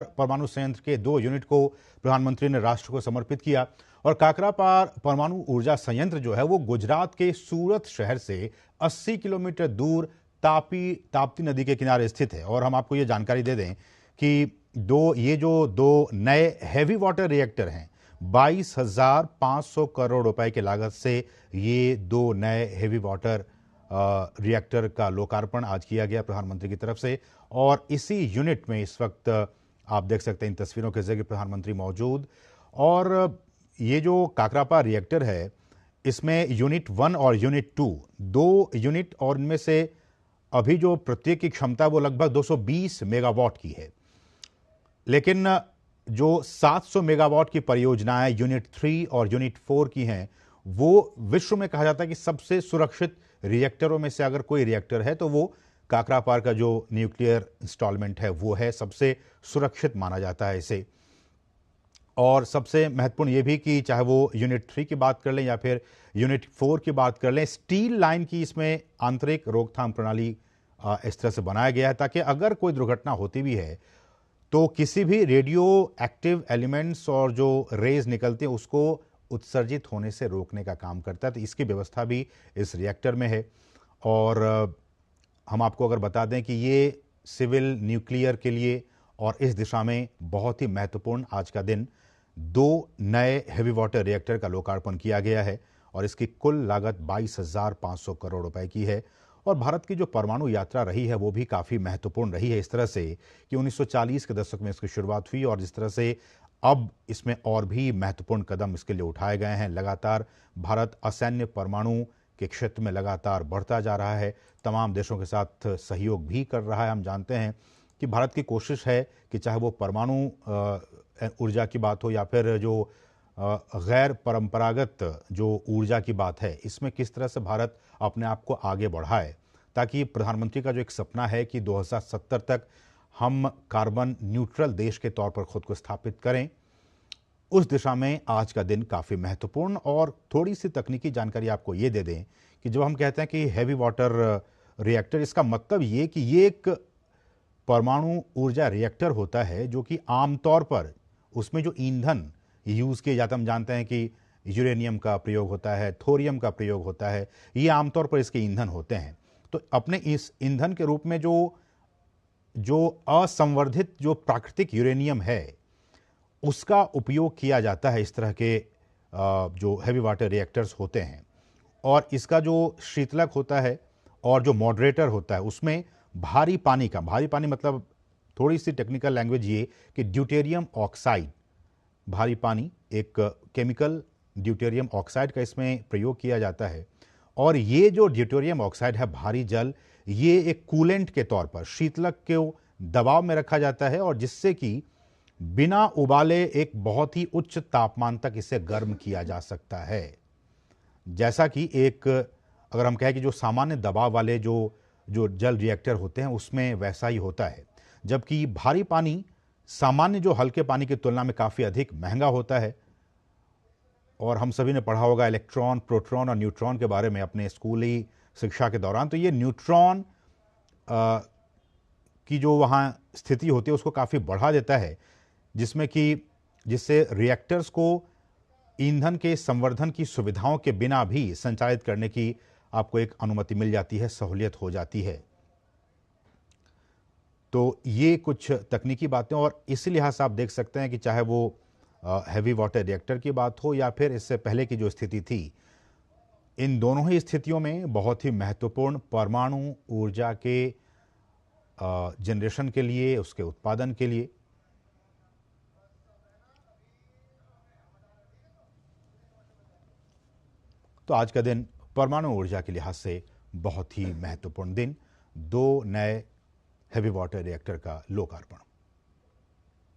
परमाणु संयंत्र के 2 यूनिट को प्रधानमंत्री ने राष्ट्र को समर्पित किया। और काकरापार परमाणु ऊर्जा संयंत्र जो है वो गुजरात के सूरत शहर से 80 किलोमीटर दूर ताप्ती नदी के किनारे स्थित है। और हम आपको ये जानकारी दे दें कि ये जो दो नए हैवी वाटर रिएक्टर हैं, 22,500 करोड़ रुपए की लागत से ये 2 नए हैवी वाटर रिएक्टर का लोकार्पण आज किया गया प्रधानमंत्री की तरफ से। और इसी यूनिट में इस वक्त आप देख सकते हैं इन तस्वीरों के जरिए प्रधानमंत्री मौजूद। और ये जो काकरापार रिएक्टर है इसमें यूनिट 1 और यूनिट 2 दो यूनिट, और इनमें से अभी जो प्रत्येक की क्षमता वो लगभग 220 मेगावाट की है। लेकिन जो 700 मेगावाट की परियोजनाएं यूनिट 3 और यूनिट 4 की हैं, वो विश्व में कहा जाता है कि सबसे सुरक्षित रिएक्टरों में से अगर कोई रिएक्टर है तो वो काकरापार का जो न्यूक्लियर इंस्टॉलमेंट है वो है, सबसे सुरक्षित माना जाता है इसे। और सबसे महत्वपूर्ण ये भी कि चाहे वो यूनिट 3 की बात कर लें या फिर यूनिट 4 की बात कर लें, स्टील लाइन की इसमें आंतरिक रोकथाम प्रणाली इस तरह से बनाया गया है ताकि अगर कोई दुर्घटना होती भी है तो किसी भी रेडियो एक्टिव एलिमेंट्स और जो रेज निकलते हैं उसको उत्सर्जित होने से रोकने का काम करता है। तो इसकी व्यवस्था भी इस रिएक्टर में है। और हम आपको अगर बता दें कि ये सिविल न्यूक्लियर के लिए और इस दिशा में बहुत ही महत्वपूर्ण आज का दिन 2 नए हेवी वाटर रिएक्टर का लोकार्पण किया गया है और इसकी कुल लागत 22,500 करोड़ रुपए की है। और भारत की जो परमाणु यात्रा रही है वो भी काफ़ी महत्वपूर्ण रही है, इस तरह से कि 1940 के दशक में इसकी शुरुआत हुई और जिस तरह से अब इसमें और भी महत्वपूर्ण कदम इसके लिए उठाए गए हैं। लगातार भारत असैन्य परमाणु के क्षेत्र में लगातार बढ़ता जा रहा है, तमाम देशों के साथ सहयोग भी कर रहा है। हम जानते हैं कि भारत की कोशिश है कि चाहे वो परमाणु ऊर्जा की बात हो या फिर जो गैर परंपरागत जो ऊर्जा की बात है, इसमें किस तरह से भारत अपने आप को आगे बढ़ाए ताकि प्रधानमंत्री का जो एक सपना है कि 2070 तक हम कार्बन न्यूट्रल देश के तौर पर खुद को स्थापित करें, उस दिशा में आज का दिन काफ़ी महत्वपूर्ण। और थोड़ी सी तकनीकी जानकारी आपको ये दे दें कि जब हम कहते हैं कि हैवी वाटर रिएक्टर, इसका मतलब ये कि ये एक परमाणु ऊर्जा रिएक्टर होता है जो कि आमतौर पर उसमें जो ईंधन यूज़ किए जाते हैं, हम जानते हैं कि यूरेनियम का प्रयोग होता है, थोरियम का प्रयोग होता है, ये आमतौर पर इसके ईंधन होते हैं। तो अपने इस ईंधन के रूप में जो असंवर्धित जो प्राकृतिक यूरेनियम है उसका उपयोग किया जाता है इस तरह के जो हैवी वाटर रिएक्टर्स होते हैं। और इसका जो शीतलक होता है और जो मॉडरेटर होता है उसमें भारी पानी मतलब थोड़ी सी टेक्निकल लैंग्वेज ये कि ड्यूटेरियम ऑक्साइड, भारी पानी एक केमिकल ड्यूटेरियम ऑक्साइड का इसमें प्रयोग किया जाता है। और ये जो ड्यूटेरियम ऑक्साइड है, भारी जल, ये एक कूलेंट के तौर पर शीतलक के दबाव में रखा जाता है और जिससे कि बिना उबाले एक बहुत ही उच्च तापमान तक इसे गर्म किया जा सकता है। जैसा कि एक अगर हम कहें कि जो सामान्य दबाव वाले जो जल रिएक्टर होते हैं उसमें वैसा ही होता है, जबकि भारी पानी सामान्य जो हल्के पानी की तुलना में काफ़ी अधिक महंगा होता है। और हम सभी ने पढ़ा होगा इलेक्ट्रॉन, प्रोटॉन और न्यूट्रॉन के बारे में अपने स्कूली शिक्षा के दौरान। तो ये न्यूट्रॉन की जो वहाँ स्थिति होती है उसको काफ़ी बढ़ा देता है, जिससे रिएक्टर्स को ईंधन के संवर्धन की सुविधाओं के बिना भी संचालित करने की आपको एक अनुमति मिल जाती है, सहूलियत हो जाती है। तो ये कुछ तकनीकी बातें, और इसी लिहाज से आप देख सकते हैं कि चाहे वो हैवी वाटर रिएक्टर की बात हो या फिर इससे पहले की जो स्थिति थी, इन दोनों ही स्थितियों में बहुत ही महत्वपूर्ण परमाणु ऊर्जा के जनरेशन के लिए, उसके उत्पादन के लिए तो आज का दिन परमाणु ऊर्जा के लिहाज से बहुत ही महत्वपूर्ण दिन, 2 नए हैवी वाटर रिएक्टर का लोकार्पण।